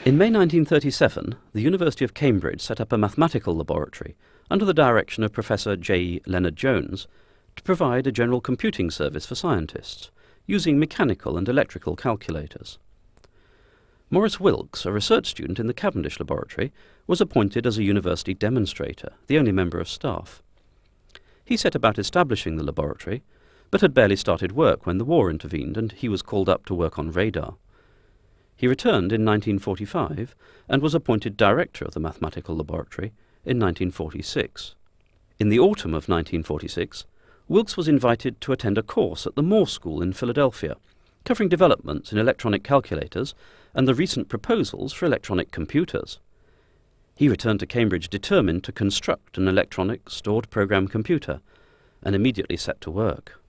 In May 1937, the University of Cambridge set up a mathematical laboratory under the direction of Professor J. Leonard Jones to provide a general computing service for scientists, using mechanical and electrical calculators. Maurice Wilkes, a research student in the Cavendish laboratory, was appointed as a university demonstrator, the only member of staff. He set about establishing the laboratory, but had barely started work when the war intervened and he was called up to work on radar. He returned in 1945 and was appointed director of the mathematical laboratory in 1946. In the autumn of 1946, Wilkes was invited to attend a course at the Moore School in Philadelphia, covering developments in electronic calculators and the recent proposals for electronic computers. He returned to Cambridge determined to construct an electronic stored program computer, and immediately set to work.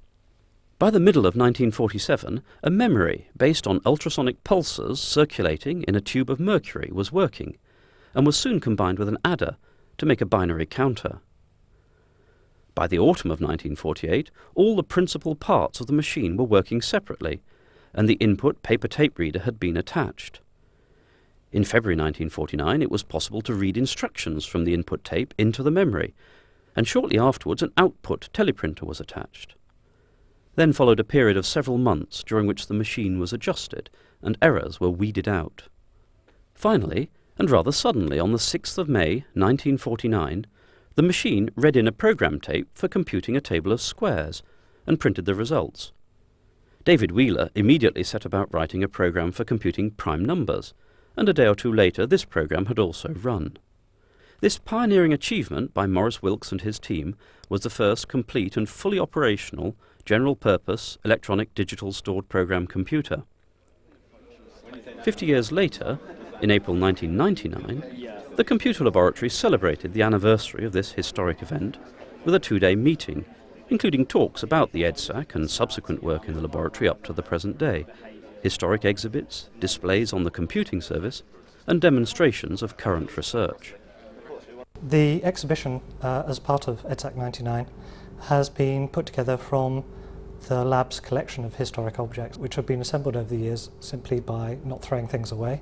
By the middle of 1947, a memory based on ultrasonic pulses circulating in a tube of mercury was working, and was soon combined with an adder to make a binary counter. By the autumn of 1948, all the principal parts of the machine were working separately, and the input paper tape reader had been attached. In February 1949, it was possible to read instructions from the input tape into the memory, and shortly afterwards an output teleprinter was attached. Then followed a period of several months during which the machine was adjusted and errors were weeded out. Finally, and rather suddenly, on the 6th of May 1949, the machine read in a program tape for computing a table of squares and printed the results. David Wheeler immediately set about writing a program for computing prime numbers, and a day or two later this program had also run. This pioneering achievement by Maurice Wilkes and his team was the first complete and fully operational general-purpose electronic digital stored program computer. 50 years later, in April 1999, the computer laboratory celebrated the anniversary of this historic event with a two-day meeting, including talks about the EDSAC and subsequent work in the laboratory up to the present day, historic exhibits, displays on the computing service, and demonstrations of current research. The exhibition, as part of EDSAC 99, has been put together from the lab's collection of historic objects which have been assembled over the years simply by not throwing things away.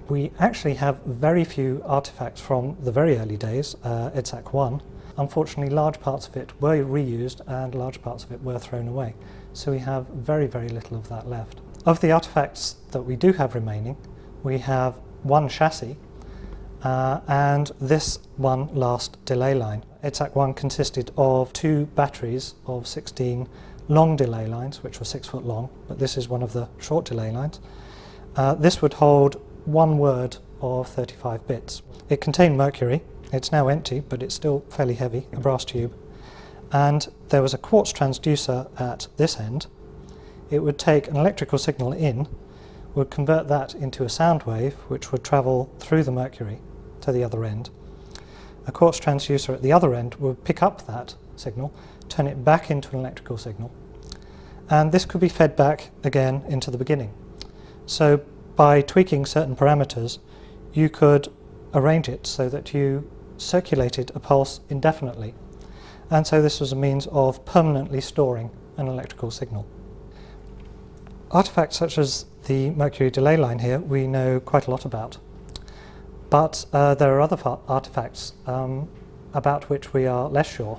We actually have very few artifacts from the very early days, EDSAC 1. Unfortunately, large parts of it were reused and large parts of it were thrown away, so we have very, very little of that left. Of the artifacts that we do have remaining, we have one chassis and this one last delay line. EDSAC 1 consisted of 2 batteries of 16 long delay lines, which were 6 foot long, but this is one of the short delay lines. This would hold one word of 35 bits. It contained mercury. It's now empty, but it's still fairly heavy, a brass tube. And there was a quartz transducer at this end. It would take an electrical signal in, would convert that into a sound wave, which would travel through the mercury to the other end. A quartz transducer at the other end would pick up that signal, turn it back into an electrical signal, and this could be fed back again into the beginning. So by tweaking certain parameters, you could arrange it so that you circulated a pulse indefinitely, and so this was a means of permanently storing an electrical signal. Artifacts such as the mercury delay line here we know quite a lot about, but there are other artifacts about which we are less sure.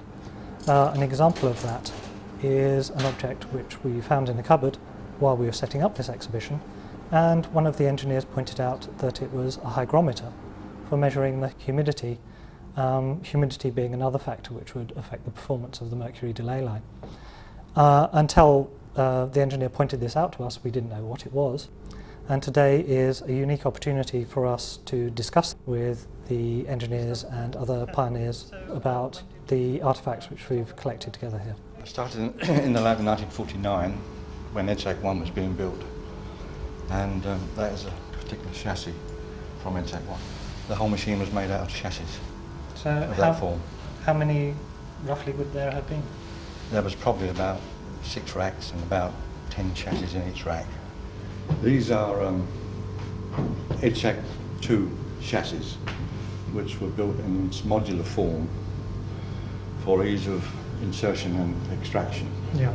An example of that is an object which we found in a cupboard while we were setting up this exhibition, and one of the engineers pointed out that it was a hygrometer for measuring the humidity, humidity being another factor which would affect the performance of the mercury delay line. Until the engineer pointed this out to us, we didn't know what it was, and today is a unique opportunity for us to discuss with the engineers and other pioneers about the artifacts which we've collected together here. I started in the lab in 1949 when EDSAC 1 was being built, and that is a particular chassis from EDSAC 1. The whole machine was made out of chassis of that form. How many roughly would there have been? There was probably about 6 racks and about 10 chassis in each rack. These are EDSAC 2 chassis, which were built in its modular form for ease of insertion and extraction. Yeah.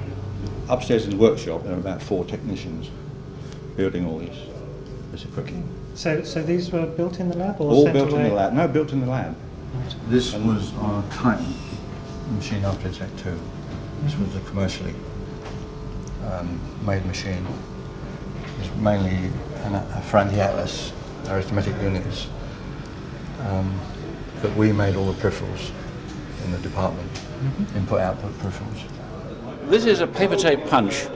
Upstairs in the workshop there are about 4 technicians building all this equipment. So these were built in the lab or All sent built away? in the lab. No, built in the lab. Right. This was our Titan machine after EDSAC 2. This was a commercially made machine. It's mainly a Franti Atlas arithmetic units, but we made all the peripherals in the department, input-output peripherals. This is a paper tape punch,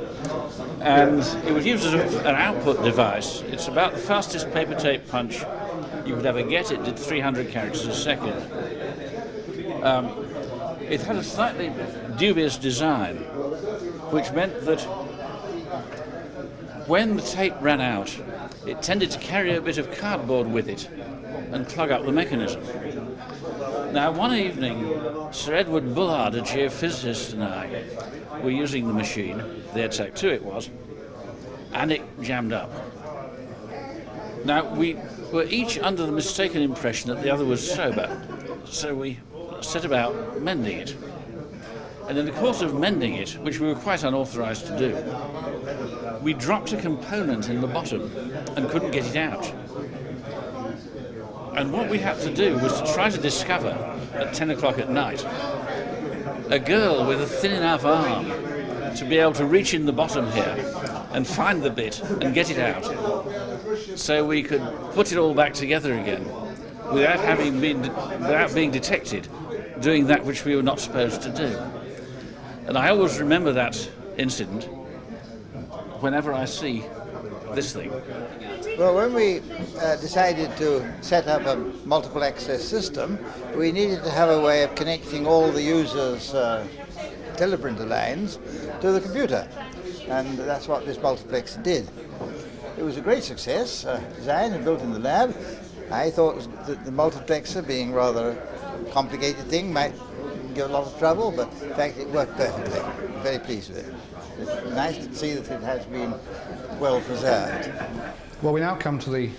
and it was used as an output device. It's about the fastest paper tape punch you could ever get. It did 300 characters a second. It had a slightly dubious design, which meant that when the tape ran out, it tended to carry a bit of cardboard with it and clog up the mechanism. Now, one evening, Sir Edward Bullard, a geophysicist, and I were using the machine, the EDSAC 2 it was, and it jammed up. Now, we were each under the mistaken impression that the other was sober, so we set about mending it. And in the course of mending it, which we were quite unauthorised to do, we dropped a component in the bottom and couldn't get it out. And what we had to do was to try to discover, at 10 o'clock at night, a girl with a thin enough arm to be able to reach in the bottom here and find the bit and get it out, so we could put it all back together again without being detected doing that which we were not supposed to do. And I always remember that incident whenever I see this thing. Well, when we decided to set up a multiple access system, we needed to have a way of connecting all the users' teleprinter lines to the computer, and that's what this multiplexer did. It was a great success, designed and built in the lab. I thought that the multiplexer, being rather a complicated thing, might give a lot of trouble, but in fact it worked perfectly. I'm very pleased with it. It's nice to see that it has been well preserved. Well, we now come to the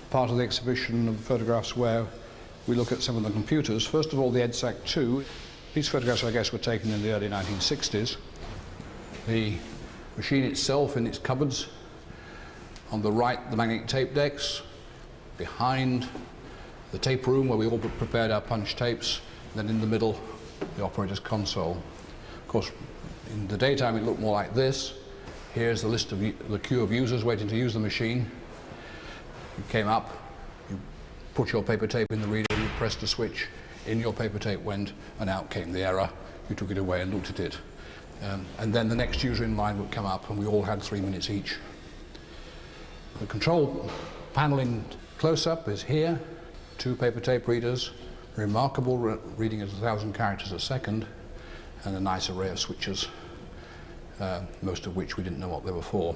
part of the exhibition of photographs where we look at some of the computers. First of all, the EDSAC 2. These photographs, I guess, were taken in the early 1960s. The machine itself in its cupboards. On the right, the magnetic tape decks. Behind, the tape room where we all prepared our punch tapes. And then in the middle, the operator's console. Of course, in the daytime, it looked more like this. Here's the list of the queue of users waiting to use the machine. You came up, you put your paper tape in the reader, you pressed the switch, in your paper tape went, and out came the error. You took it away and looked at it. And then the next user in line would come up, and we all had 3 minutes each. The control panel in close-up is here. 2 paper tape readers, remarkable reading at 1,000 characters a second, and a nice array of switches, most of which we didn't know what they were for.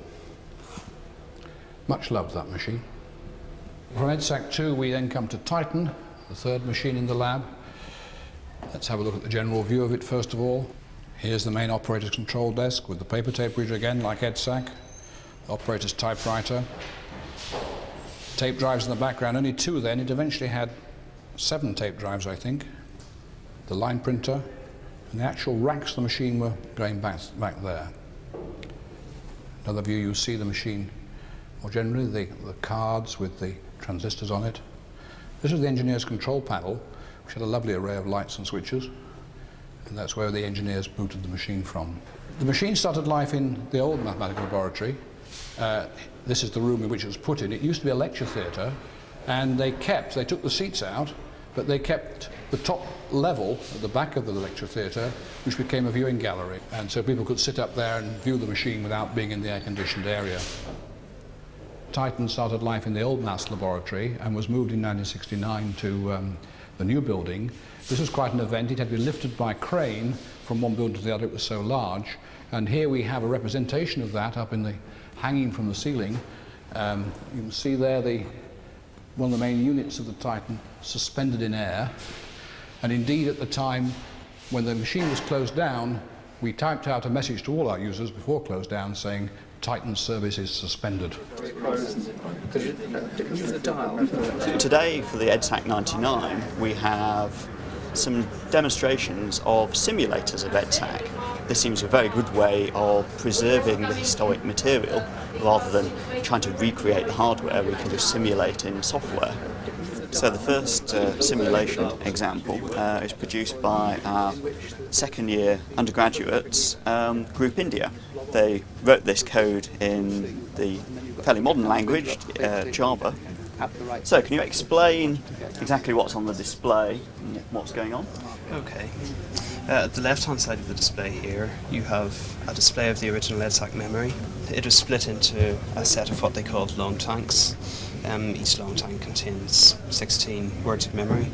Much loved, that machine. From EDSAC 2 we then come to Titan, the third machine in the lab. Let's have a look at the general view of it first of all. Here's the main operator's control desk with the paper tape reader again, like EDSAC. The operator's typewriter. Tape drives in the background, only 2 then. It eventually had 7 tape drives, I think. The line printer. And the actual racks of the machine were going back there. Another view, you see the machine more generally, the cards with the transistors on it. This is the engineer's control panel, which had a lovely array of lights and switches. And that's where the engineers booted the machine from. The machine started life in the old mathematical laboratory. This is the room in which it was put in. It used to be a lecture theatre, and they took the seats out, but they kept the top level at the back of the lecture theatre, which became a viewing gallery. And so people could sit up there and view the machine without being in the air-conditioned area. Titan started life in the old maths laboratory and was moved in 1969 to the new building. This was quite an event. It had been lifted by crane from one building to the other. It was so large. And here we have a representation of that up in the hanging from the ceiling. You can see there one of the main units of the Titan suspended in air. And indeed, at the time when the machine was closed down, we typed out a message to all our users before close down saying, Titan's service is suspended. Today, for the EDSAC 99, we have some demonstrations of simulators of EDSAC. This seems a very good way of preserving the historic material rather than trying to recreate the hardware. We can just simulate in software. So the first simulation example is produced by our second year undergraduates, Group India. They wrote this code in the fairly modern language, Java. So can you explain exactly what's on the display and what's going on? Okay. At the left-hand side of the display here, you have a display of the original EDSAC memory. It was split into a set of what they called long tanks. Each long tank contains 16 words of memory.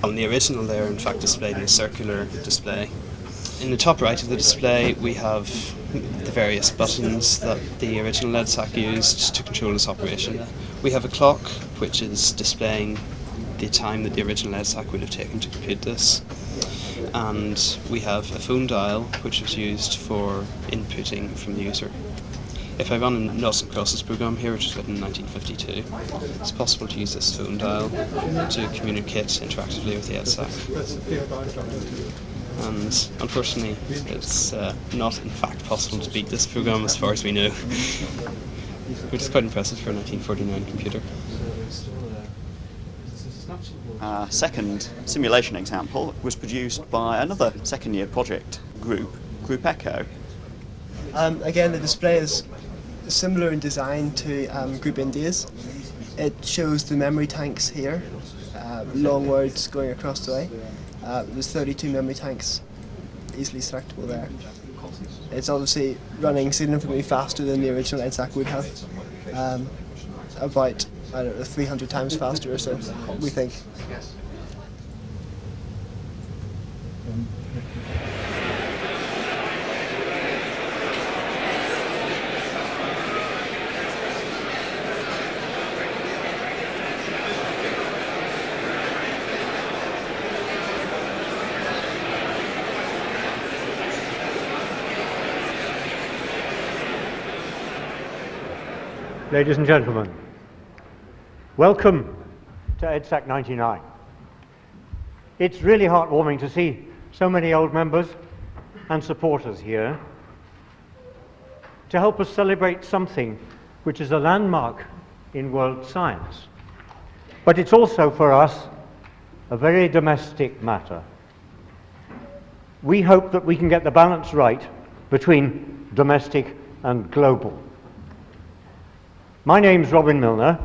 On the original, they're in fact displayed in a circular display. In the top right of the display, we have the various buttons that the original EDSAC used to control its operation. We have a clock, which is displaying the time that the original EDSAC would have taken to compute this. And we have a phone dial, which was used for inputting from the user. If I run a noughts and crosses program here, which was written in 1952, it's possible to use this phone dial to communicate interactively with the EDSAC. And unfortunately, it's not in fact possible to beat this program as far as we know, which is quite impressive for a 1949 computer. Our second simulation example was produced by another second year project group, Group Echo. Again, the display is similar in design to Group India's. It shows the memory tanks here, long words going across the way. There's 32 memory tanks easily selectable there. It's obviously running significantly faster than the original EDSAC would have, about, I don't know, 300 times faster or so, we think. Ladies and gentlemen, welcome to EDSAC 99. It's really heartwarming to see so many old members and supporters here to help us celebrate something which is a landmark in world science. But it's also for us a very domestic matter. We hope that we can get the balance right between domestic and global. My name's Robin Milner.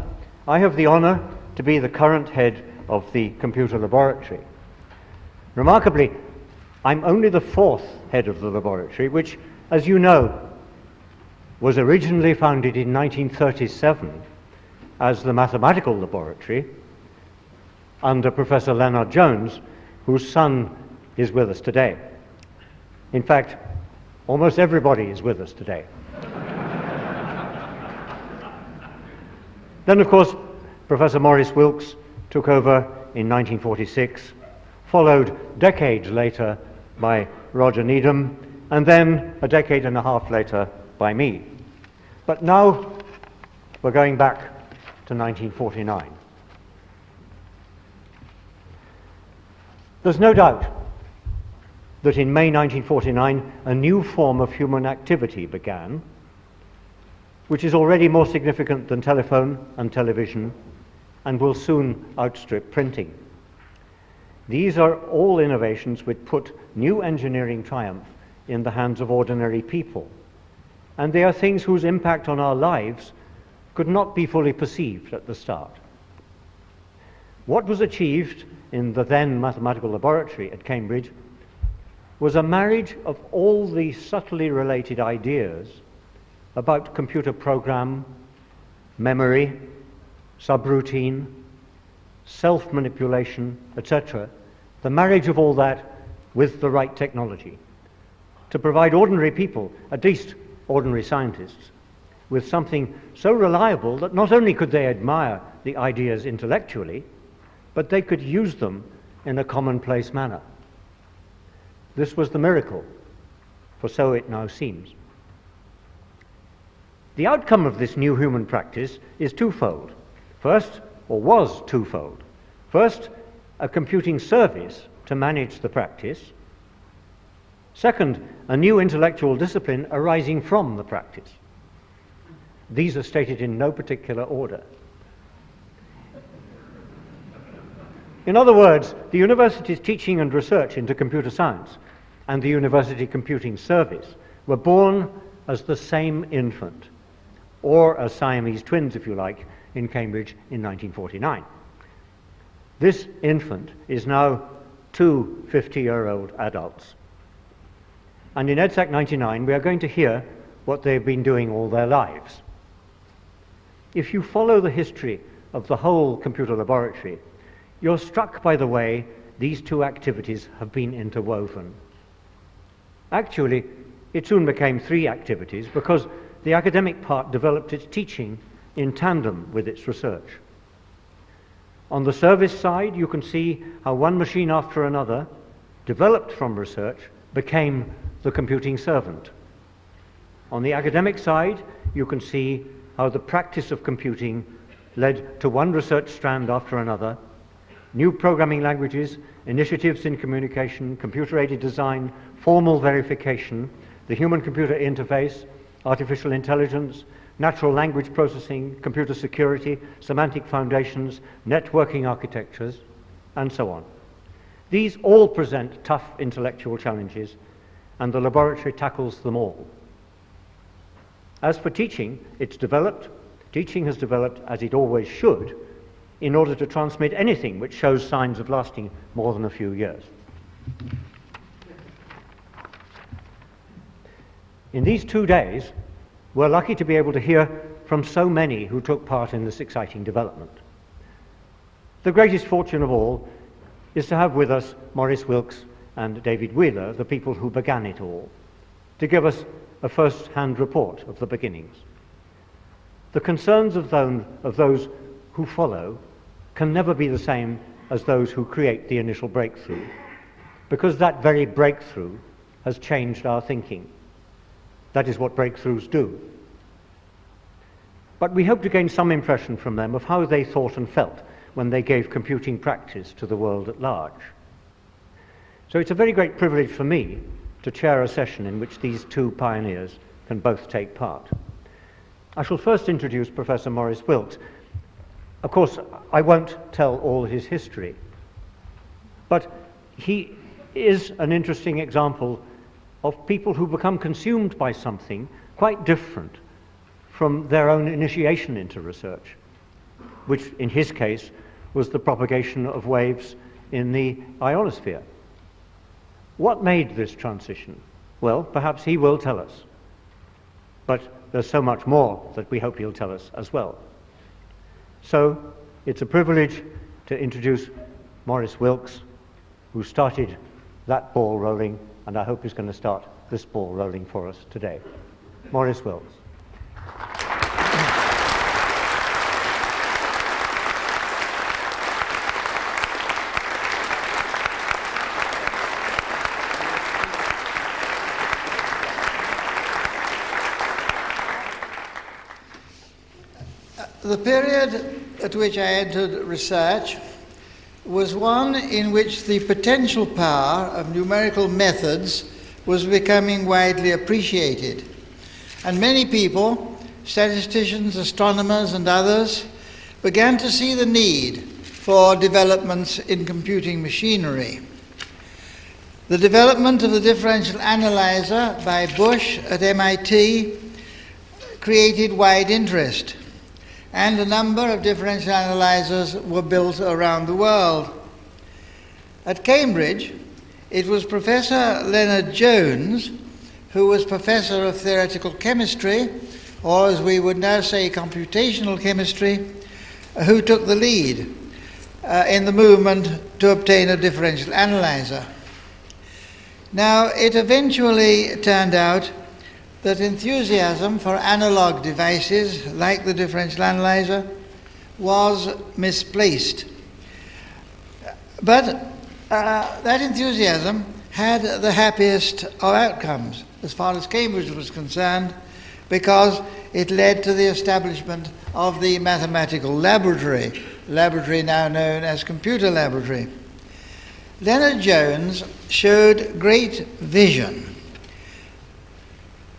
I have the honour to be the current head of the computer laboratory. Remarkably, I'm only the fourth head of the laboratory, which, as you know, was originally founded in 1937 as the mathematical laboratory under Professor Leonard Jones, whose son is with us today. In fact, almost everybody is with us today. Then, of course, Professor Maurice Wilkes took over in 1946, followed decades later by Roger Needham, and then a decade and a half later by me. But now we're going back to 1949. There's no doubt that in May 1949 a new form of human activity began, which is already more significant than telephone and television and will soon outstrip printing. These are all innovations which put new engineering triumph in the hands of ordinary people, and they are things whose impact on our lives could not be fully perceived at the start. What was achieved in the then mathematical laboratory at Cambridge was a marriage of all the subtly related ideas about computer program, memory, subroutine, self-manipulation, etc., the marriage of all that with the right technology to provide ordinary people, at least ordinary scientists, with something so reliable that not only could they admire the ideas intellectually, but they could use them in a commonplace manner. This was the miracle, for so it now seems. The outcome of this new human practice is twofold. First, or was twofold. First, a computing service to manage the practice. Second, a new intellectual discipline arising from the practice. These are stated in no particular order. In other words, the university's teaching and research into computer science and the University Computing Service were born as the same infant, or as Siamese twins, if you like, in Cambridge in 1949. This infant is now two 50-year-old adults. And in EDSAC 99, we are going to hear what they've been doing all their lives. If you follow the history of the whole computer laboratory, you're struck by the way these two activities have been interwoven. Actually, it soon became three activities because the academic part developed its teaching in tandem with its research. On the service side, you can see how one machine after another, developed from research, became the computing servant. On the academic side, you can see how the practice of computing led to one research strand after another, new programming languages, initiatives in communication, computer-aided design, formal verification, the human-computer interface, artificial intelligence, natural language processing, computer security, semantic foundations, networking architectures, and so on. These all present tough intellectual challenges, and the laboratory tackles them all. As for teaching, teaching has developed as it always should, in order to transmit anything which shows signs of lasting more than a few years. In these 2 days, we're lucky to be able to hear from so many who took part in this exciting development. The greatest fortune of all is to have with us Maurice Wilkes and David Wheeler, the people who began it all, to give us a first-hand report of the beginnings. The concerns of those who follow can never be the same as those who create the initial breakthrough, because that very breakthrough has changed our thinking. That is what breakthroughs do. But we hope to gain some impression from them of how they thought and felt when they gave computing practice to the world at large. So it's a very great privilege for me to chair a session in which these two pioneers can both take part. I shall first introduce Professor Maurice Wilkes. Of course, I won't tell all his history, but he is an interesting example of people who become consumed by something quite different from their own initiation into research, which in his case was the propagation of waves in the ionosphere. What made this transition? Well, perhaps he will tell us, but there's so much more that we hope he'll tell us as well. So it's a privilege to introduce Maurice Wilkes, who started that ball rolling, and I hope is going to start this ball rolling for us today. Maurice Wilkes. The period at which I entered research was one in which the potential power of numerical methods was becoming widely appreciated. And many people, statisticians, astronomers, and others, began to see the need for developments in computing machinery. The development of the differential analyzer by Bush at MIT created wide interest, and a number of differential analyzers were built around the world. At Cambridge, it was Professor Leonard Jones, who was Professor of Theoretical Chemistry, or as we would now say, computational chemistry, who took the lead in the movement to obtain a differential analyzer. Now, it eventually turned out that enthusiasm for analog devices like the differential analyzer was misplaced. But that enthusiasm had the happiest of outcomes as far as Cambridge was concerned, because it led to the establishment of the mathematical laboratory now known as Computer Laboratory. Leonard Jones showed great vision.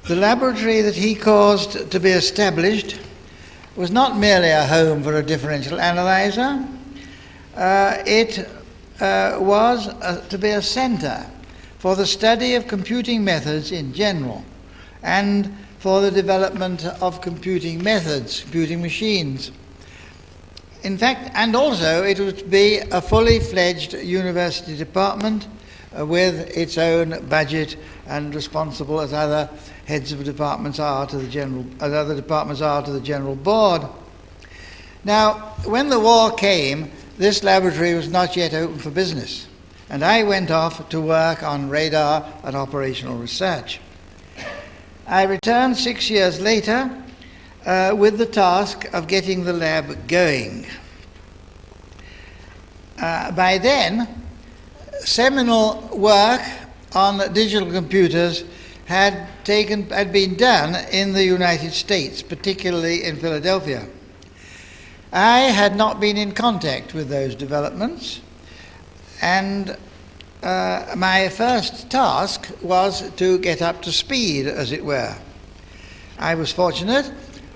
The laboratory that he caused to be established was not merely a home for a differential analyzer. It was to be a centre for the study of computing methods in general and for the development of computing methods, computing machines. In fact, and also it was to be a fully fledged university department with its own budget and responsible as other heads of departments are to the general board. Now, when the war came, this laboratory was not yet open for business, and I went off to work on radar and operational research. I returned 6 years later with the task of getting the lab going. By then, seminal work on digital computers had been done in the United States, particularly in Philadelphia. I had not been in contact with those developments, and my first task was to get up to speed, as it were. I was fortunate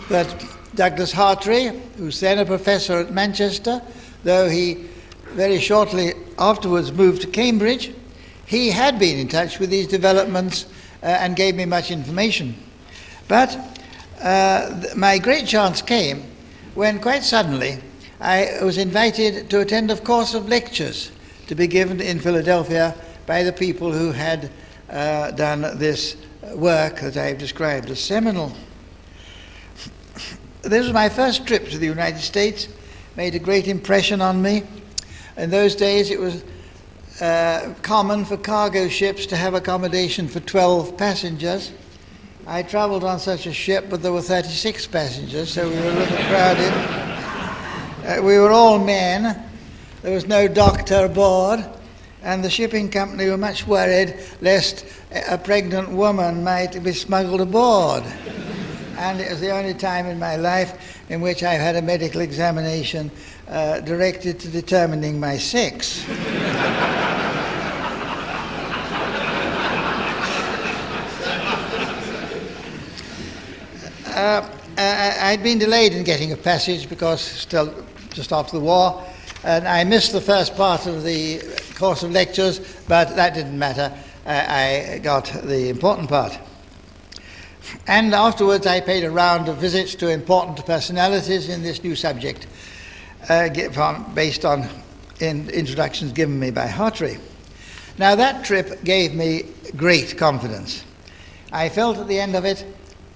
that Douglas Hartree, who's then a professor at Manchester, though he very shortly afterwards moved to Cambridge, he had been in touch with these developments and gave me much information. But my great chance came when quite suddenly I was invited to attend a course of lectures to be given in Philadelphia by the people who had done this work that I've described as seminal. This was my first trip to the United States, made a great impression on me. In those days it was common for cargo ships to have accommodation for 12 passengers. I travelled on such a ship, but there were 36 passengers, so we were a little crowded. We were all men. There was no doctor aboard, and the shipping company were much worried lest a pregnant woman might be smuggled aboard. And it was the only time in my life in which I've had a medical examination directed to determining my sex. I'd been delayed in getting a passage because still just after the war, and I missed the first part of the course of lectures, but that didn't matter. I got the important part. And afterwards I paid a round of visits to important personalities in this new subject, based on introductions given me by Hartree. Now that trip gave me great confidence. I felt at the end of it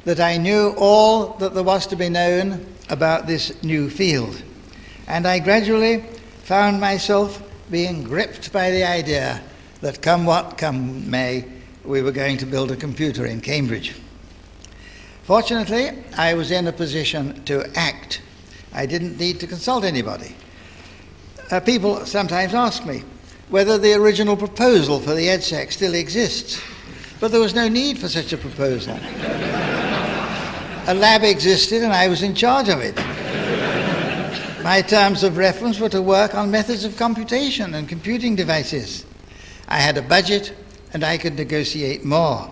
that I knew all that there was to be known about this new field, and I gradually found myself being gripped by the idea that come what come may, we were going to build a computer in Cambridge. Fortunately, I was in a position to act. I didn't need to consult anybody. People sometimes ask me whether the original proposal for the EDSAC still exists, but there was no need for such a proposal. A lab existed and I was in charge of it. My terms of reference were to work on methods of computation and computing devices. I had a budget and I could negotiate more.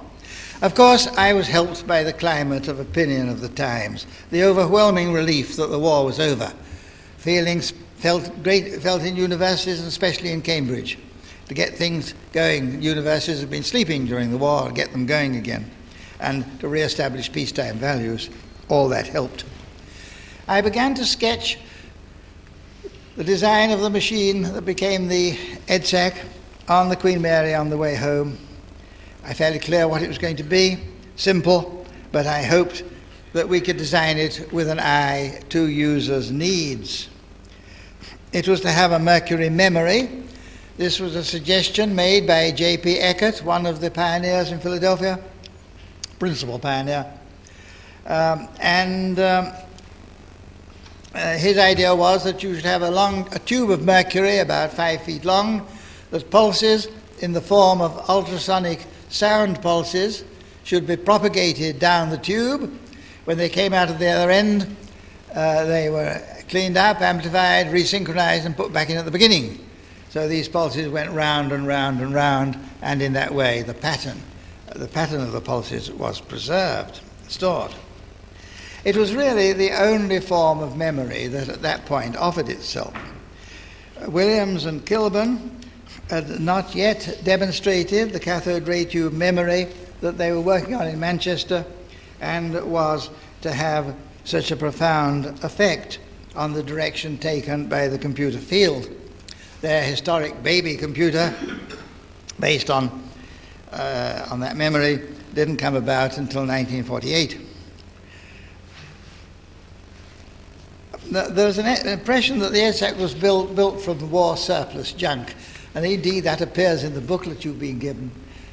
Of course, I was helped by the climate of opinion of the times, the overwhelming relief that the war was over. Feelings felt in universities, and especially in Cambridge. To get things going, universities had been sleeping during the war, to get them going again, and to re-establish peacetime values. All that helped. I began to sketch the design of the machine that became the EDSAC on the Queen Mary on the way home. I fairly clear what it was going to be, simple, but I hoped that we could design it with an eye to users' needs. It was to have a mercury memory. This was a suggestion made by J.P. Eckert, one of the pioneers in Philadelphia, principal pioneer. His idea was that you should have a tube of mercury about 5 feet long that pulses in the form of ultrasonic sound pulses should be propagated down the tube. When they came out of the other end, they were cleaned up, amplified, resynchronized, and put back in at the beginning. So these pulses went round and round and round, and in that way the pattern of the pulses was preserved, stored. It was really the only form of memory that at that point offered itself. Williams and Kilburn had not yet demonstrated the cathode ray tube memory that they were working on in Manchester, and was to have such a profound effect on the direction taken by the computer field. Their historic baby computer, based on that memory, didn't come about until 1948. There's an impression that the EDSAC was built from war surplus junk, and indeed that appears in the booklet you've been given.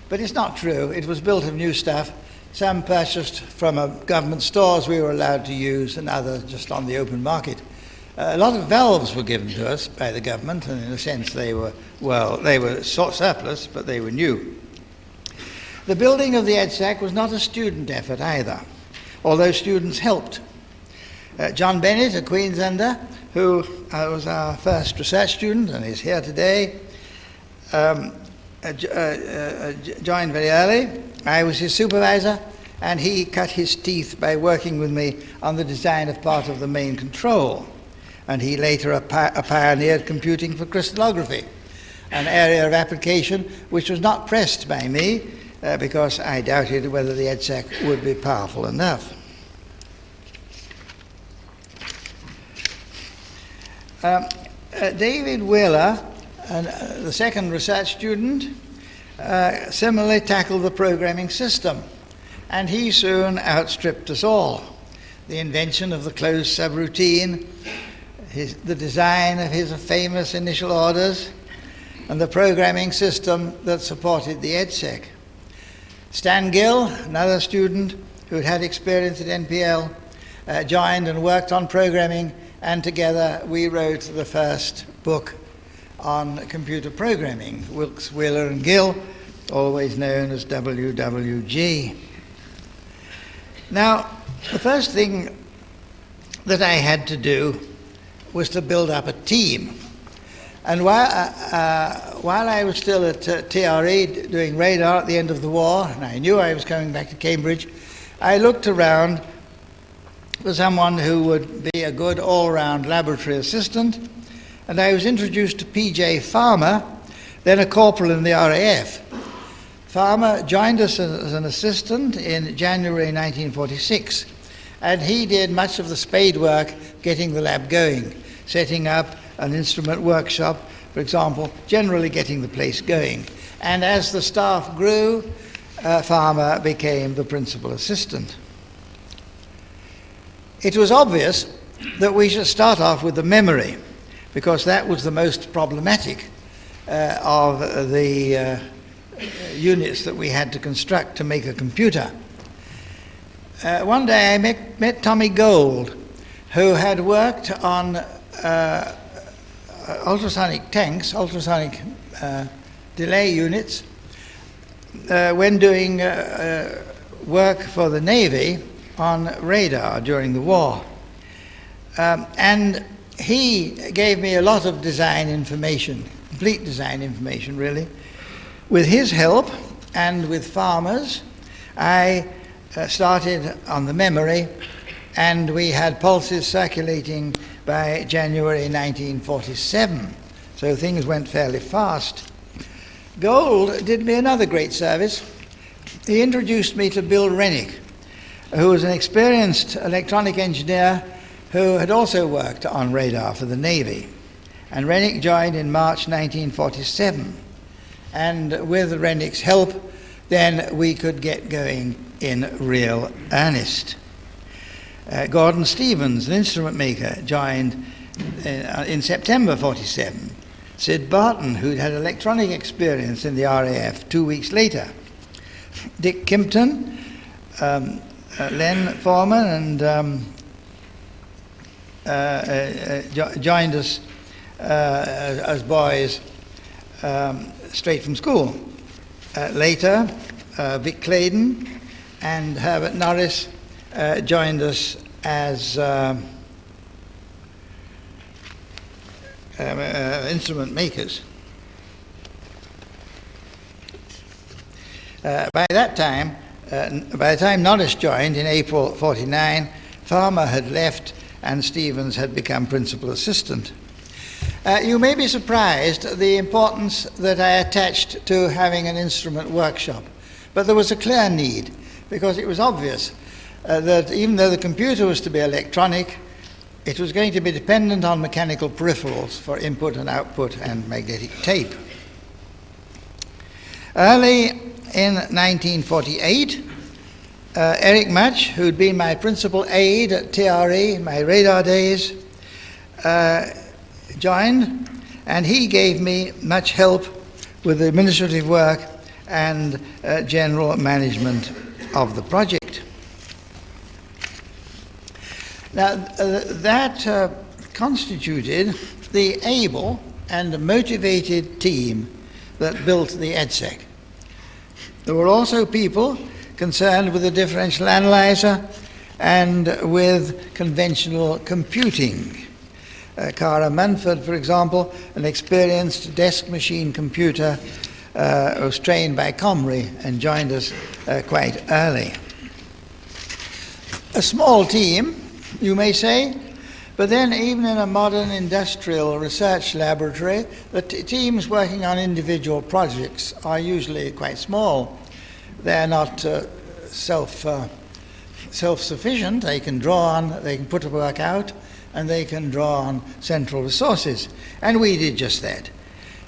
But it's not true. It was built of new stuff, some purchased from government stores we were allowed to use, and others just on the open market. A lot of valves were given to us by the government, and in a sense they were surplus, but they were new. The building of the EDSAC was not a student effort either, although students helped. John Bennett, a Queenslander, who was our first research student and is here today, joined very early. I was his supervisor, and he cut his teeth by working with me on the design of part of the main control. And he later pioneered computing for crystallography, an area of application which was not pressed by me because I doubted whether the EDSAC would be powerful enough. David Wheeler, the second research student, similarly tackled the programming system, and he soon outstripped us all. The invention of the closed subroutine, the design of his famous initial orders, and the programming system that supported the EDSAC. Stan Gill, another student who'd had experience at NPL, joined and worked on programming, and together we wrote the first book on computer programming, Wilkes, Wheeler and Gill, always known as WWG. Now, the first thing that I had to do was to build up a team. And while I was still at TRE doing radar at the end of the war, and I knew I was coming back to Cambridge, I looked around for someone who would be a good all-round laboratory assistant, and I was introduced to P.J. Farmer, then a corporal in the RAF. Farmer joined us as an assistant in January 1946, and he did much of the spade work getting the lab going, setting up an instrument workshop, for example, generally getting the place going. And as the staff grew, Farmer became the principal assistant. It was obvious that we should start off with the memory, because that was the most problematic of the units that we had to construct to make a computer. One day I met Tommy Gold, who had worked on ultrasonic tanks, ultrasonic delay units, when doing work for the Navy on radar during the war. And he gave me a lot of design information, complete design information really. With his help and with Farmer's, I started on the memory, and we had pulses circulating by January 1947. So things went fairly fast. Gold did me another great service. He introduced me to Bill Rennick, who was an experienced electronic engineer who had also worked on radar for the Navy. And Rennick joined in March 1947. And with Rennick's help, then we could get going in real earnest. Gordon Stevens, an instrument maker, joined in September 47. Sid Barton, who'd had electronic experience in the RAF 2 weeks later. Dick Kimpton, Len Foreman, and joined us as boys straight from school. Later, Vic Claydon and Herbert Norris joined us as instrument makers. By the time Norris joined in April 49, Farmer had left and Stevens had become principal assistant. You may be surprised at the importance that I attached to having an instrument workshop, but there was a clear need, because it was obvious that even though the computer was to be electronic, it was going to be dependent on mechanical peripherals for input and output and magnetic tape. Early in 1948, Eric Match, who'd been my principal aide at TRE, my radar days, joined, and he gave me much help with the administrative work and general management of the project. Now, that constituted the able and motivated team that built the EDSAC. There were also people concerned with the differential analyzer and with conventional computing. Cara Munford, for example, an experienced desk machine computer, was trained by Comrie and joined us quite early. A small team, you may say, but then even in a modern industrial research laboratory, the teams working on individual projects are usually quite small. They're not self-sufficient. They can draw on, they can put the work out, and they can draw on central resources. And we did just that.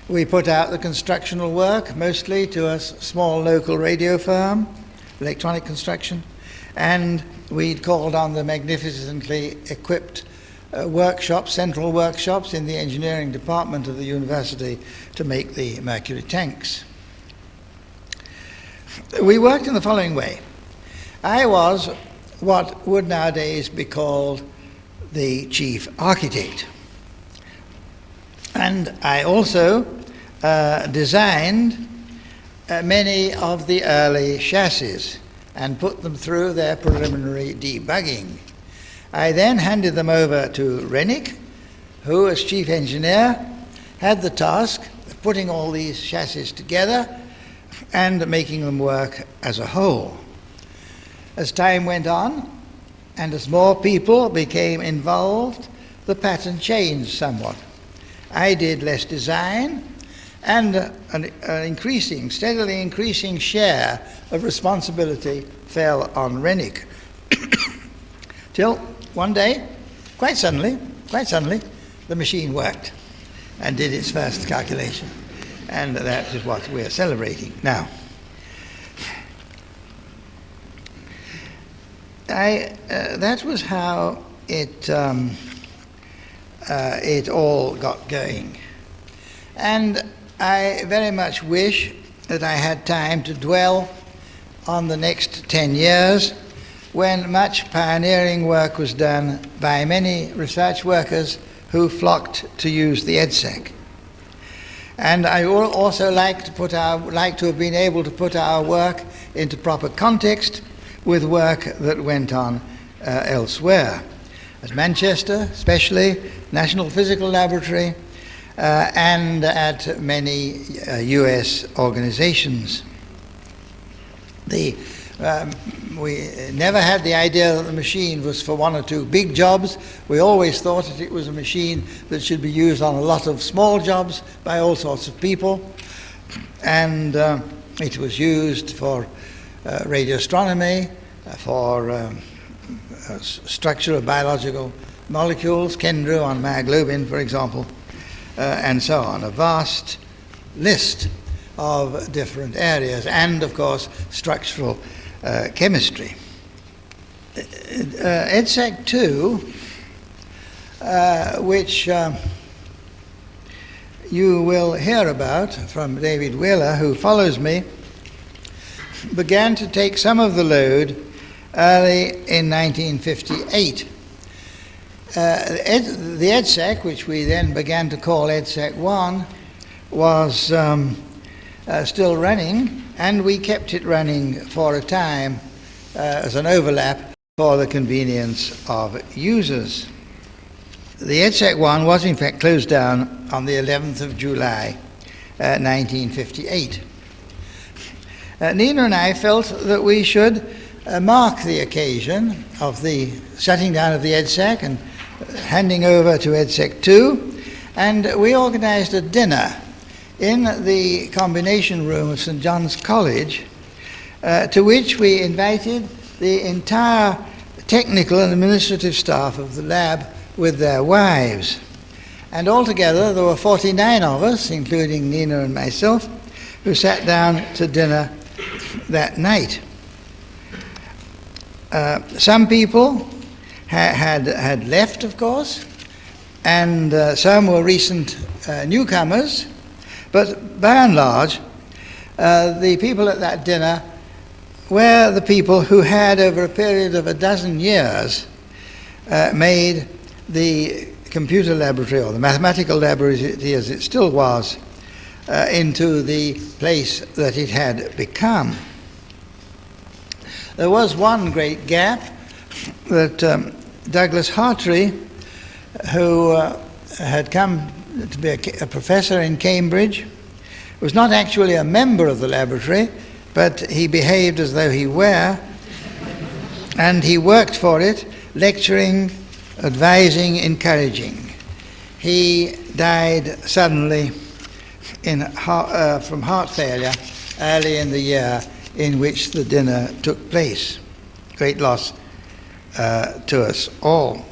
We put out the constructional work, mostly to a small local radio firm, electronic construction, and we called on the magnificently equipped workshops, central workshops in the engineering department of the university to make the mercury tanks. We worked in the following way. I was what would nowadays be called the chief architect. And I also designed many of the early chassis and put them through their preliminary debugging. I then handed them over to Rennick, who, as chief engineer, had the task of putting all these chassis together and making them work as a whole. As time went on, and as more people became involved, the pattern changed somewhat. I did less design, and an steadily increasing share of responsibility fell on Rennick. Till one day, quite suddenly, the machine worked and did its first calculation. And that is what we're celebrating now. That was how it all got going. And I very much wish that I had time to dwell on the next 10 years when much pioneering work was done by many research workers who flocked to use the EDSAC. And I also like to have been able to put our work into proper context with work that went on elsewhere. At Manchester, especially, National Physical Laboratory, and at many US organizations. We never had the idea that the machine was for one or two big jobs. We always thought that it was a machine that should be used on a lot of small jobs by all sorts of people. And it was used for radio astronomy, for structure of biological molecules, Kendra on myoglobin, for example, and so on. A vast list of different areas, and of course structural chemistry. EDSAC 2, which you will hear about from David Wheeler, who follows me, began to take some of the load early in 1958. The EDSAC, which we then began to call EDSAC 1, was still running, and we kept it running for a time as an overlap for the convenience of users. The EDSAC 1 was in fact closed down on the 11th of July 1958. Nina and I felt that we should mark the occasion of the shutting down of the EDSAC and handing over to EDSAC 2, and we organised a dinner in the combination room of St John's College, to which we invited the entire technical and administrative staff of the lab with their wives. And altogether there were 49 of us, including Nina and myself, who sat down to dinner that night. Some people had left, of course, and some were recent newcomers, but by and large, the people at that dinner were the people who had, over a period of a dozen years, made the computer laboratory, or the mathematical laboratory as it still was, into the place that it had become. There was one great gap that Douglas Hartree, who had come to be a professor in Cambridge, was not actually a member of the laboratory, but he behaved as though he were, and he worked for it, lecturing, advising, encouraging. He died suddenly from heart failure early in the year in which the dinner took place. Great loss to us all.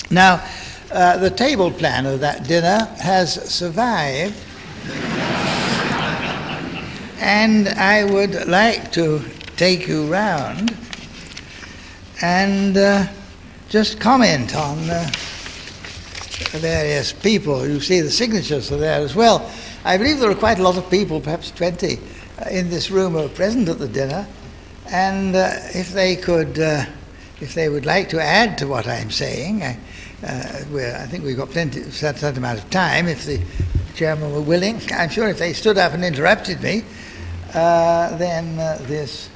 Now, the table plan of that dinner has survived, and I would like to take you round and just comment on the various people. You see the signatures are there as well. I believe there are quite a lot of people, perhaps 20, in this room who are present at the dinner, and if they would like to add to what I'm saying, I think we've got plenty, a certain amount of time, if the chairman were willing. I'm sure if they stood up and interrupted me, then this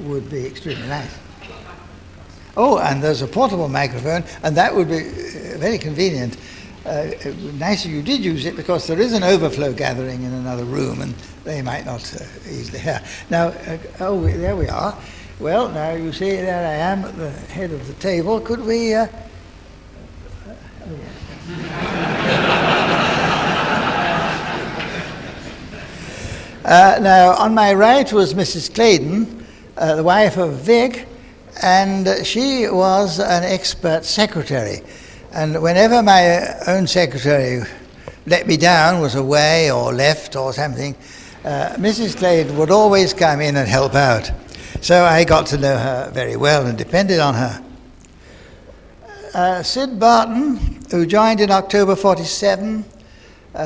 would be extremely nice. Oh, and there's a portable microphone, and that would be very convenient. Nice if you did use it, because there is an overflow gathering in another room, and they might not easily hear. Now, there we are. Well, now you see, there I am at the head of the table. Could we... now, on my right was Mrs. Claydon, the wife of Vic, and she was an expert secretary. And whenever my own secretary let me down, was away or left or something, Mrs. Claydon would always come in and help out. So I got to know her very well and depended on her. Sid Barton, who joined in October 47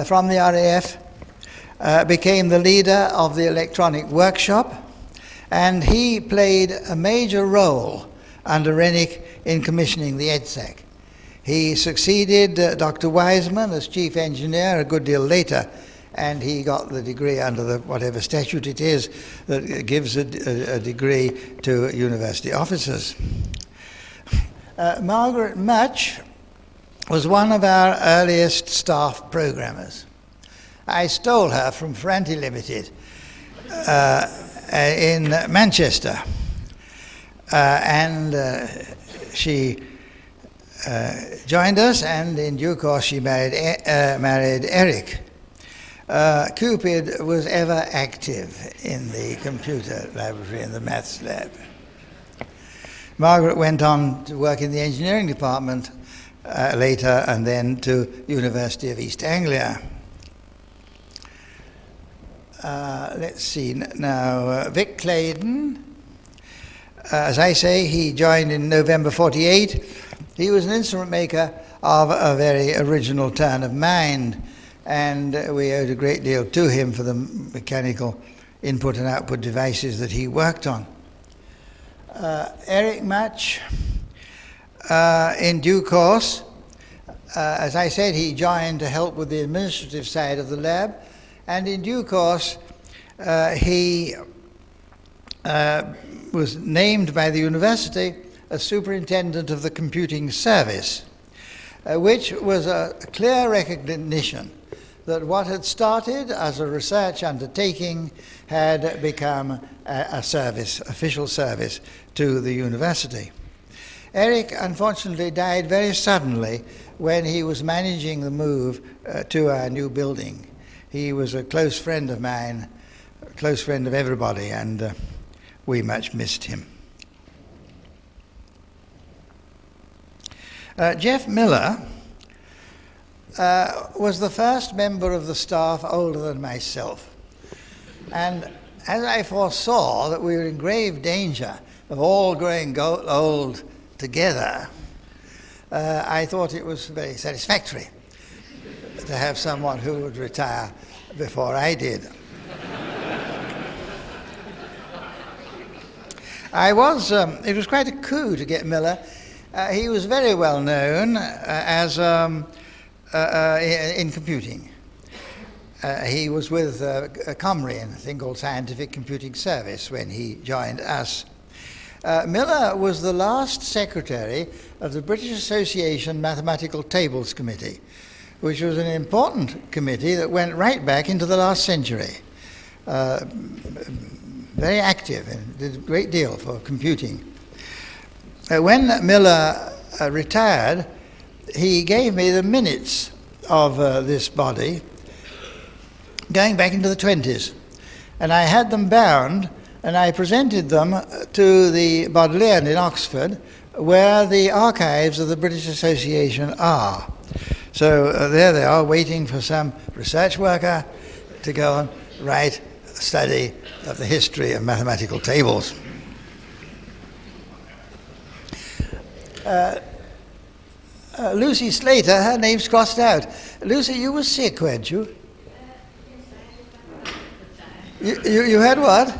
from the RAF, became the leader of the electronic workshop, and he played a major role under Rennick in commissioning the EDSAC. He succeeded Dr. Wiseman as chief engineer a good deal later, and he got the degree under the whatever statute it is that gives a degree to university officers. Margaret Much was one of our earliest staff programmers. I stole her from Ferranti Limited in Manchester, and she joined us, and in due course she married Eric. Cupid was ever active in the computer laboratory, in the maths lab. Margaret went on to work in the engineering department later, and then to University of East Anglia. Let's see now, Vic Claydon, as I say, he joined in November 48. He was an instrument maker of a very original turn of mind, and we owed a great deal to him for the mechanical input and output devices that he worked on. Eric Much, in due course, as I said, he joined to help with the administrative side of the lab, and in due course he was named by the university as superintendent of the computing service, which was a clear recognition that what had started as a research undertaking had become a service, official service to the university. Eric unfortunately died very suddenly when he was managing the move to our new building. He was a close friend of mine, a close friend of everybody, and we much missed him. Jeff Miller was the first member of the staff older than myself. And as I foresaw that we were in grave danger of all growing old together, I thought it was very satisfactory to have someone who would retire before I did. It was quite a coup to get Miller. He was very well known as in computing. He was with Comrie in a thing called Scientific Computing Service when he joined us. Miller was the last secretary of the British Association Mathematical Tables Committee, which was an important committee that went right back into the last century. Very active and did a great deal for computing. When Miller retired, he gave me the minutes of this body going back into the 20s. And I had them bound, and I presented them to the Bodleian in Oxford, where the archives of the British Association are. So there they are, waiting for some research worker to go and write a study of the history of mathematical tables. Lucy Slater, her name's crossed out. Lucy, you were sick, weren't you? You had what?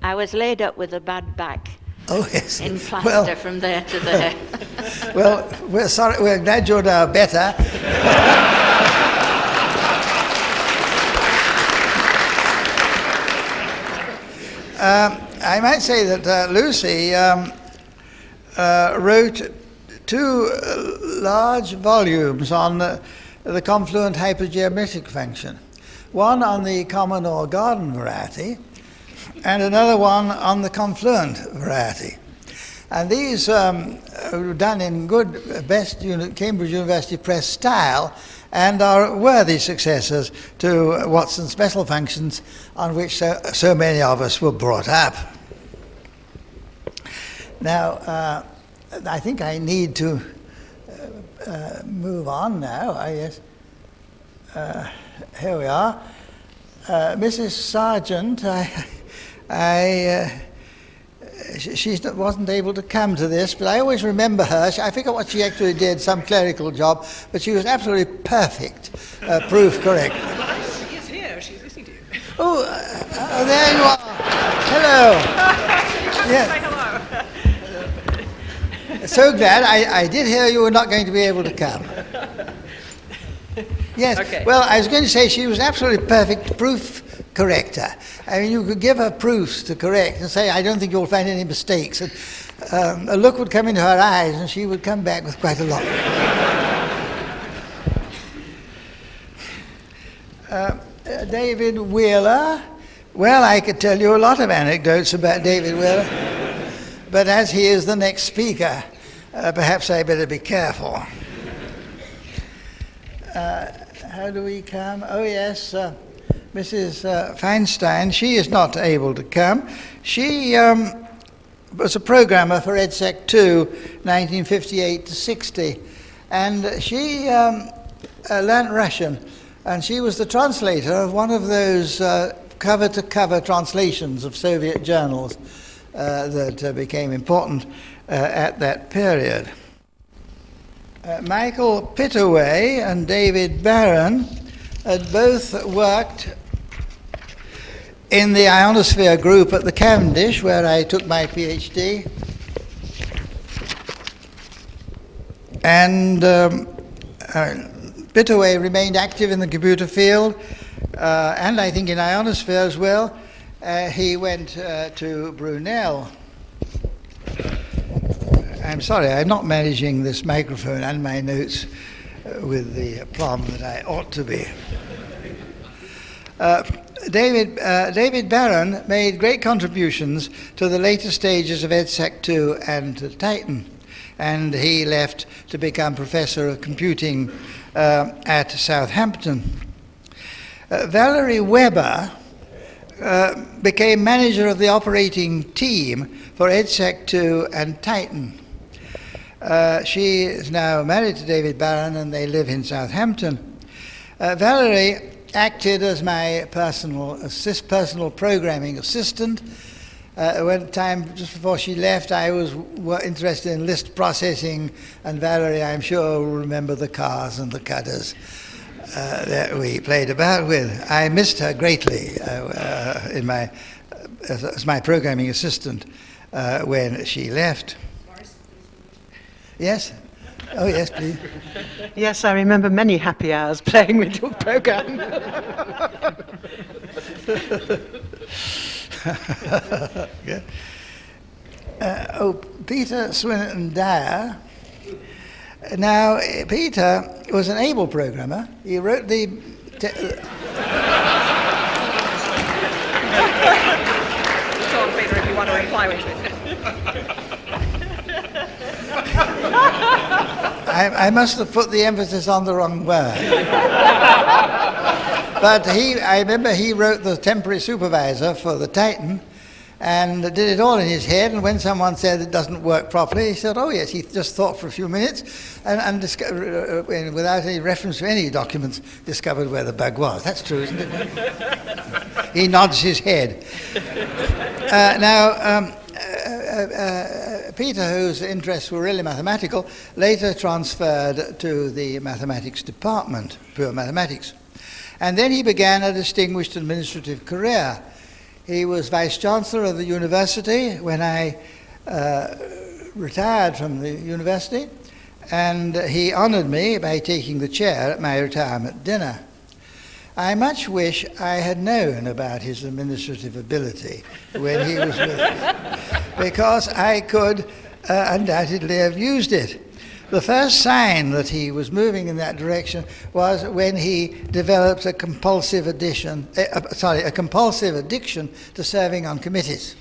I was laid up with a bad back. Oh, yes. In plaster from there to there. Well, we're sorry. We're glad you're now better. I might say that Lucy wrote two large volumes on the confluent hypergeometric function. One on the common or garden variety, and another one on the confluent variety. And these were done in good, best Cambridge University Press style, and are worthy successors to Watson's special functions, on which so many of us were brought up. Now, I think I need to move on now, I guess. Here we are. Mrs. Sargent, she wasn't able to come to this, but I always remember her. I forget what she actually did, some clerical job, but she was absolutely perfect, proof correct. She is here, she's listening to you. Oh, there you are. Hello. Say hello. So glad. I did hear you were not going to be able to come. Yes. Okay. Well, I was going to say she was absolutely perfect proof corrector. I mean, you could give her proofs to correct and say, I don't think you'll find any mistakes. And a look would come into her eyes and she would come back with quite a lot. David Wheeler. Well, I could tell you a lot of anecdotes about David Wheeler. But as he is the next speaker, perhaps I better be careful. How do we come? Oh, yes, Mrs. Feinstein. She is not able to come. She was a programmer for EDSAC 2, 1958 to 60. And she learnt Russian. And she was the translator of one of those cover-to-cover translations of Soviet journals that became important at that period. Michael Pittaway and David Barron had both worked in the ionosphere group at the Cavendish, where I took my PhD. And Pittaway remained active in the computer field, and I think in ionosphere as well. He went to Brunel. I'm sorry, I'm not managing this microphone and my notes with the aplomb that I ought to be. David Barron made great contributions to the later stages of EDSAC 2 and to Titan, and he left to become Professor of Computing at Southampton. Valerie Weber became manager of the operating team for EDSAC 2 and Titan. She is now married to David Barron and they live in Southampton. Valerie acted as my personal programming assistant. One time, just before she left, I was interested in list processing, and Valerie, I'm sure, will remember the cars and the cutters that we played about with. I missed her greatly as my programming assistant when she left. Yes? Oh, yes, please. Yes, I remember many happy hours playing with your program. Yeah. Peter Swinnerton Dyer. Now, Peter was an able programmer. He wrote the... Go on, Peter, if you want to reply with it. I must have put the emphasis on the wrong word. But I remember he wrote the temporary supervisor for the Titan and did it all in his head, and when someone said it doesn't work properly, he said, oh yes, he just thought for a few minutes and without any reference to any documents, discovered where the bug was. That's true, isn't it? He nods his head. Peter, whose interests were really mathematical, later transferred to the mathematics department, pure mathematics. And then he began a distinguished administrative career. He was Vice-Chancellor of the university when I retired from the university, and he honoured me by taking the chair at my retirement dinner. I much wish I had known about his administrative ability when he was with us, because I could undoubtedly have used it. The first sign that he was moving in that direction was when he developed a compulsive addiction to serving on committees.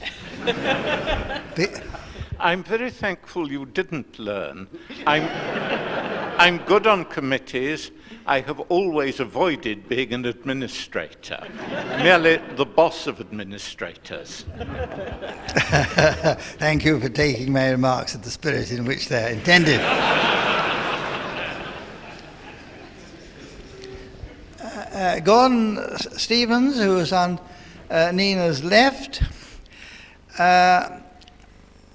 I'm very thankful you didn't learn. I'm good on committees. I have always avoided being an administrator, merely the boss of administrators. Thank you for taking my remarks at the spirit in which they're intended. Gordon Stevens, who was on Nina's left, I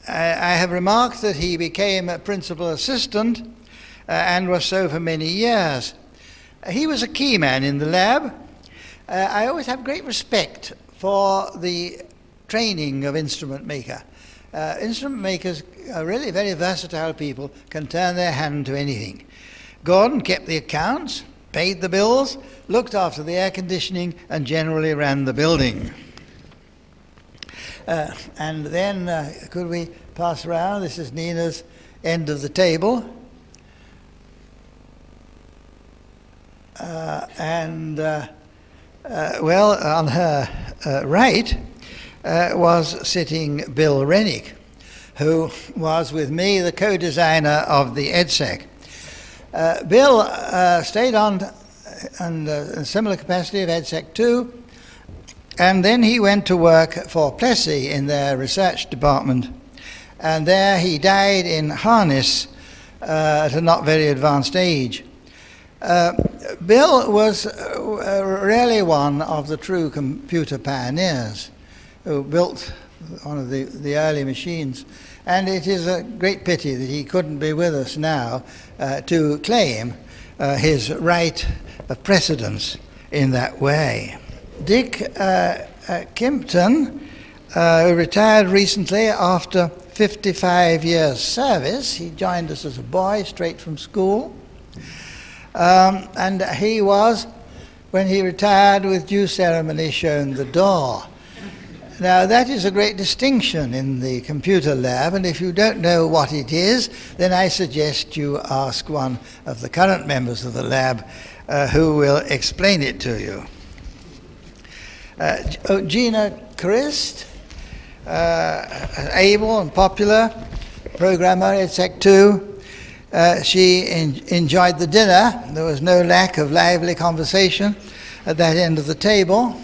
have remarked that he became a principal assistant and was so for many years. He was a key man in the lab. I always have great respect for the training of instrument maker. Instrument makers are really very versatile people, can turn their hand to anything. Gordon kept the accounts, paid the bills, looked after the air conditioning, and generally ran the building. And then, could we pass around? This is Nina's end of the table. Well, on her right was sitting Bill Rennick, who was with me the co-designer of the EDSAC. Bill stayed on in a similar capacity of EDSAC 2, and then he went to work for Plessy in their research department, and there he died in harness at a not very advanced age. Bill was really one of the true computer pioneers who built one of the early machines, and it is a great pity that he couldn't be with us now to claim his right of precedence in that way. Dick Kimpton, who retired recently after 55 years service, he joined us as a boy straight from school. And he was, when he retired, with due ceremony shown the door. Now that is a great distinction in the computer lab, and if you don't know what it is, then I suggest you ask one of the current members of the lab who will explain it to you. Gina Christ, able and popular programmer at EDSAC 2. She enjoyed the dinner. There was no lack of lively conversation at that end of the table.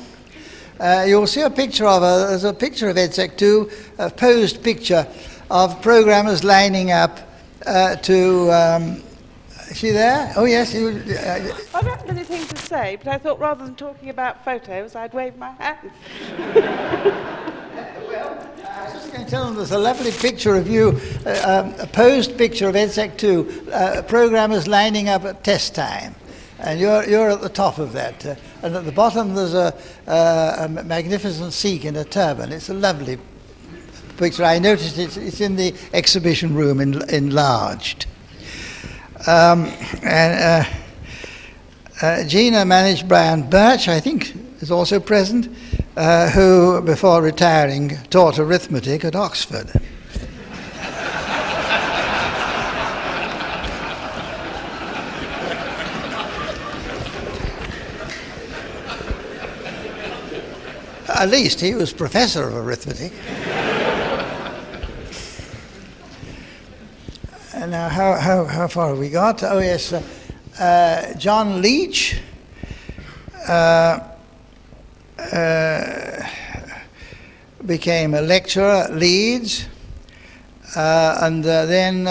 You'll see a picture of her. There's a picture of EDSAC 2, a posed picture of programmers lining up to... is she there? Oh, yes. I don't have anything to say, but I thought rather than talking about photos, I'd wave my hand. Well, I was just going to tell them there's a lovely picture of you, a posed picture of EDSAC 2, programmers lining up at test time. And you're at the top of that. And at the bottom there's a magnificent Sikh in a turban. It's a lovely picture. I noticed it's in the exhibition room enlarged. Gina managed Brian Birch, I think, is also present, who, before retiring, taught arithmetic at Oxford. At least he was professor of arithmetic. And now, how far have we got? Oh, yes. John Leach became a lecturer at Leeds, and then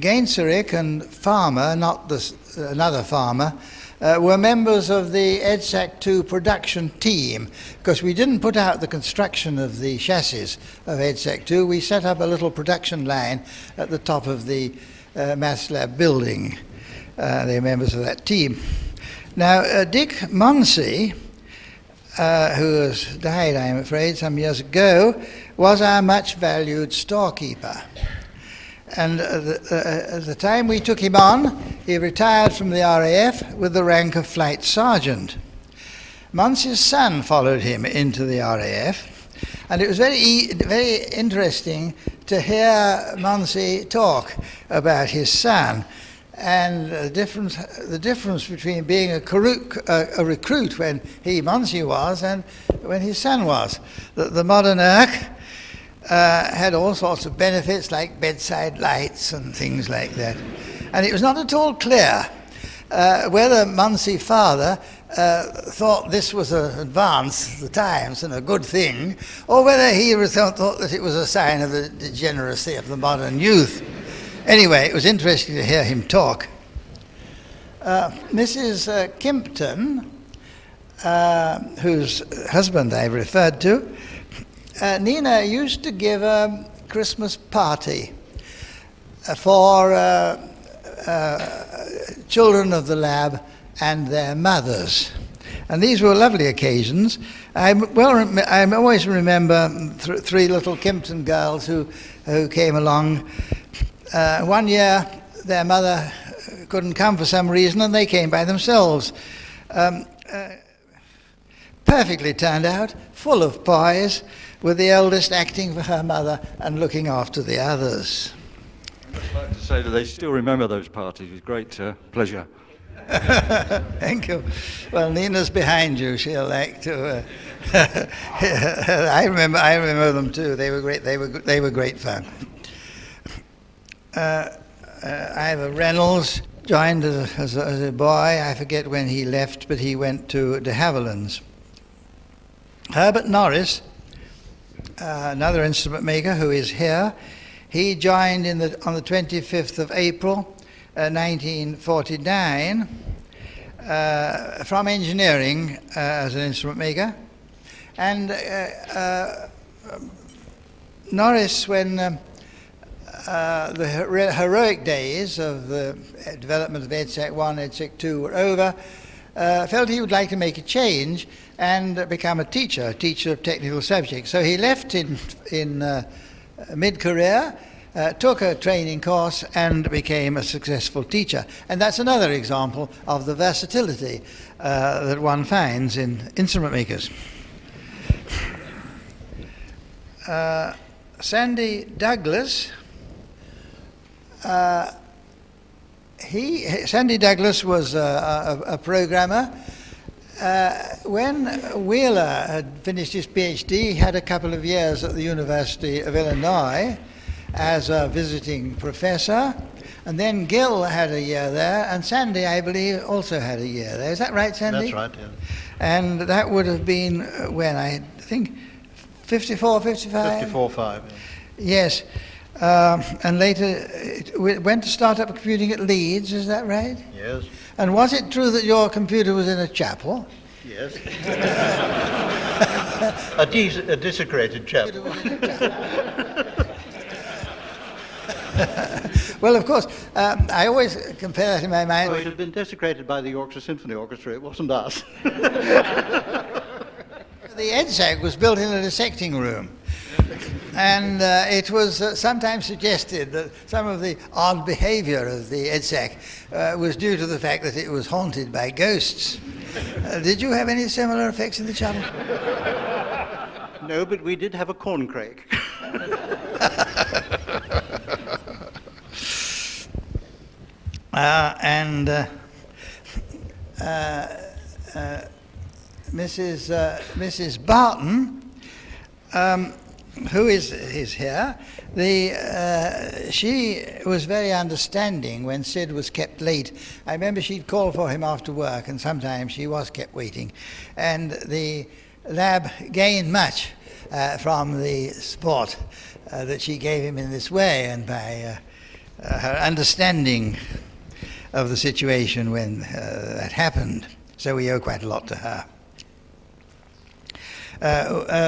Gainserick and Farmer, another Farmer, were members of the EDSAC 2 production team, because we didn't put out the construction of the chassis of EDSAC 2. We set up a little production line at the top of the Maths Lab building. They're members of that team. Now, Dick Munsey, who has died, I'm afraid, some years ago, was our much valued storekeeper. And at the time we took him on, he retired from the RAF with the rank of flight sergeant. Munsey's son followed him into the RAF, and it was very interesting to hear Munsey talk about his son and the difference between being a recruit when Munsey was and when his son was. The modern Irk had all sorts of benefits like bedside lights and things like that. And it was not at all clear whether Munsey father thought this was an advance of the times and a good thing, or whether he thought that it was a sign of the degeneracy of the modern youth. Anyway, it was interesting to hear him talk. Mrs. Kimpton, whose husband I referred to, Nina used to give a Christmas party for children of the lab and their mothers. And these were lovely occasions. I always remember three little Kimpton girls who came along. One year their mother couldn't come for some reason and they came by themselves. Perfectly turned out, full of poise, with the eldest acting for her mother and looking after the others. I'd like to say that they still remember those parties with great pleasure. Thank you. Well, Nina's behind you. She'll like to. I remember them too. They were great. They were great fun. Ivor Reynolds joined as a boy. I forget when he left, but he went to de Havilland's. Herbert Norris, another instrument maker who is here, he joined on the 25th of April 1949 from engineering as an instrument maker. And Norris, when the heroic days of the development of EDSAC 1, EDSAC 2 were over, felt he would like to make a change and become a teacher of technical subjects. So he left in mid-career, took a training course and became a successful teacher. And that's another example of the versatility that one finds in instrument makers. Sandy Douglas. Sandy Douglas was a programmer. When Wheeler had finished his PhD, he had a couple of years at the University of Illinois as a visiting professor, and then Gill had a year there, and Sandy, I believe, also had a year there. Is that right, Sandy? That's right, yeah. And that would have been when, I think, 54, 55? 54-5, yeah. Yes. And later it went to start up computing at Leeds, is that right? Yes. And was it true that your computer was in a chapel? Yes. a desecrated chapel. Well, of course, I always compare that in my mind. Oh, it had been desecrated by the Yorkshire Symphony Orchestra, it wasn't us. The EDSAC was built in a dissecting room. And it was sometimes suggested that some of the odd behavior of the EDSAC was due to the fact that it was haunted by ghosts. Did you have any similar effects in the chapel? No, but we did have a corncrake. Mrs. Barton, who is here, she was very understanding when Sid was kept late. I remember she'd call for him after work, and sometimes he was kept waiting. And the lab gained much from the support that she gave him in this way, and by her understanding of the situation when that happened. So we owe quite a lot to her.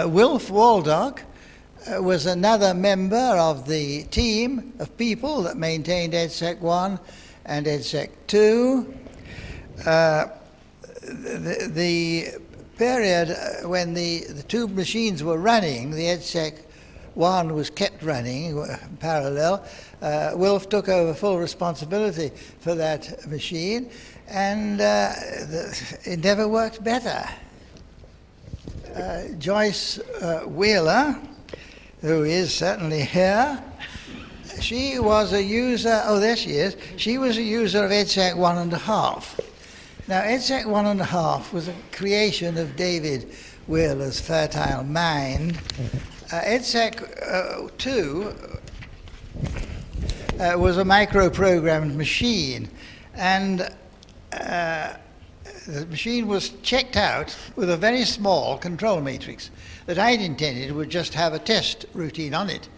Wilf Waldock was another member of the team of people that maintained EDSAC 1 and EDSAC 2. The period when the two machines were running, the EDSAC 1 was kept running in parallel. Wilf took over full responsibility for that machine, and it never worked better. Joyce Wheeler, who is certainly here, she was a user, oh there she is, she was a user of EDSAC 1.5. Now EDSAC 1.5 was a creation of David Wheeler's fertile mind. EDSAC 2 was a micro-programmed machine, and the machine was checked out with a very small control matrix that I'd intended would just have a test routine on it.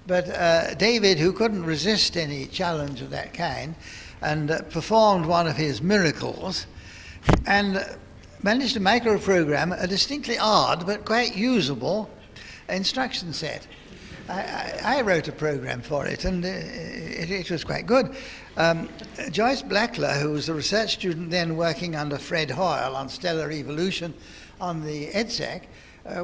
But David, who couldn't resist any challenge of that kind, and performed one of his miracles, and managed to micro-program a distinctly odd but quite usable instruction set. I wrote a program for it, and it was quite good. Joyce Blackler, who was a research student then working under Fred Hoyle on stellar evolution on the EDSAC,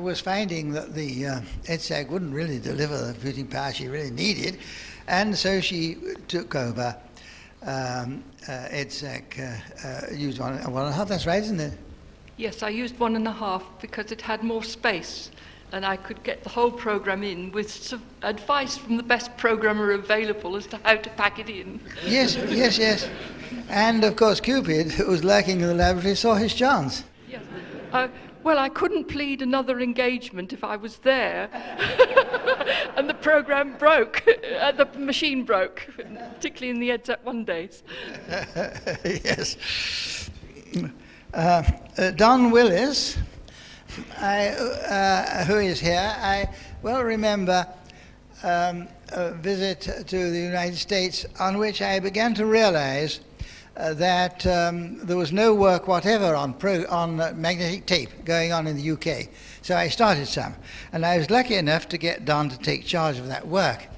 was finding that the EDSAC wouldn't really deliver the computing power she really needed, and so she took over EDSAC, used 1.5, that's right, isn't it? Yes, I used 1.5 because it had more space, and I could get the whole program in with advice from the best programmer available as to how to pack it in. Yes, yes, yes. And of course Cupid, who was lurking in the laboratory, saw his chance. Yes. Well, I couldn't plead another engagement if I was there. And the program broke, the machine broke, particularly in the EDSAC 1 days. Yes. Don Willis, who is here, I well remember a visit to the United States on which I began to realize that there was no work whatever on magnetic tape going on in the UK. So I started some, and I was lucky enough to get Don to take charge of that work.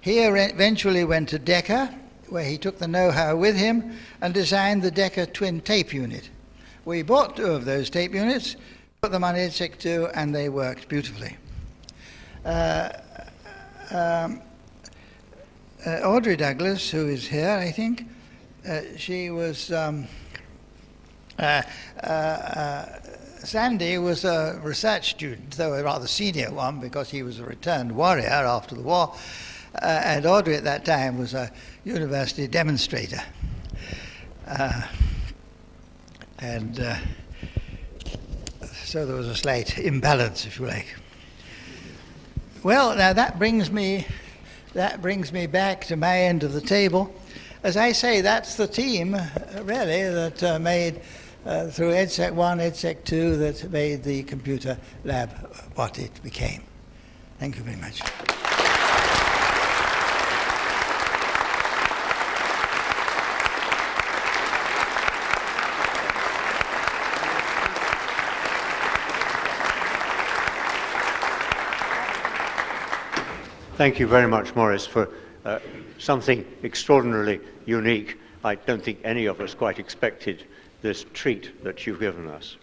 He eventually went to Decca, where he took the know-how with him and designed the Decca twin tape unit. We bought 2 of those tape units, put them on EDSAC 2, and they worked beautifully. Audrey Douglas, who is here, I think, she was Sandy was a research student, though a rather senior one, because he was a returned warrior after the war, and Audrey at that time was a university demonstrator. So there was a slight imbalance, if you like. Well, now that brings me back to my end of the table. As I say, that's the team, really, that made, through EDSAC 1, EDSAC 2, that made the computer lab what it became. Thank you very much. Thank you very much, Maurice, for something extraordinarily unique. I don't think any of us quite expected this treat that you've given us.